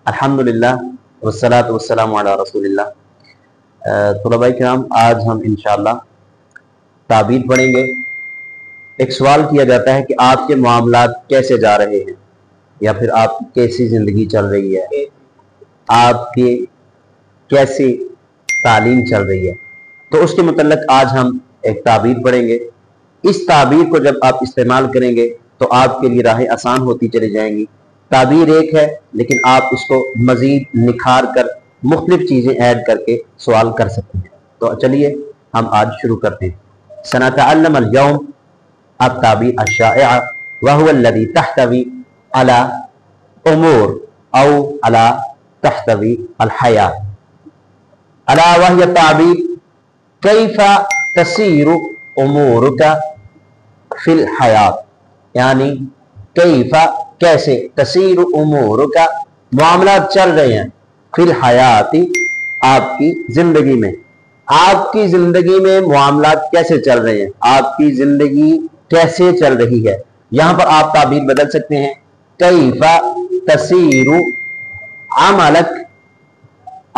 अल्हम्दुलिल्लाह वस्सलातु वस्सलामु अला रसूलिल्लाह। तलबा किराम, आज हम इंशाअल्लाह ताबीर पढ़ेंगे। एक सवाल किया जाता है कि आपके मामलात कैसे जा रहे हैं, या फिर आपकी कैसी ज़िंदगी चल रही है, आपकी कैसी तालीम चल रही है। तो उसके मुतल्लिक़ आज हम एक ताबीर पढ़ेंगे। इस ताबीर को जब आप इस्तेमाल करेंगे तो आपके लिए राहें आसान होती चली जाएंगी। ताबीर एक है, लेकिन आप इसको मज़ीद निखार कर मुख्तलिफ चीज़ें ऐड करके सवाल कर सकते हैं। तो चलिए हम आज शुरू करते हैं। सनतअल्लम अल-यौम अत-ताबीर अश-शाइआ व हुवा अल्लज़ी तहतवी अला उमूर औ अला तहतवी अल-हयात। अला वहिय ताबीर कैफ़ा तसीरु उमूरुका फिल हयात, यानी कैफ़ा कैसे, तसीरु उमूरुका मामला चल रहे हैं, फिल हयाती आपकी जिंदगी में। आपकी जिंदगी में मामला कैसे चल रहे हैं, आपकी जिंदगी कैसे चल रही है। यहां पर आप ताबीर बदल सकते हैं। कैफ़ा तसीरु अमलक,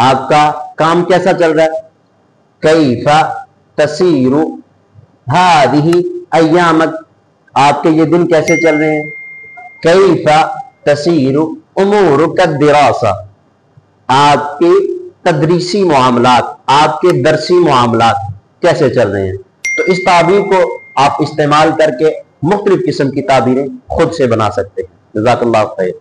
आपका काम कैसा चल रहा है। कैफ़ा तसीरु हादिही अय्यामक, आपके ये दिन कैसे चल रहे हैं। कैफ़ा तसीरु उमूरुक दिरासा, आपके तदरीसी मामलात, आपके दरसी मामलात कैसे चल रहे हैं। तो इस ताबीर को आप इस्तेमाल करके मुख्तलिफ किस्म की ताबीरें खुद से बना सकते हैं। जज़ाकल्लाहु खैर।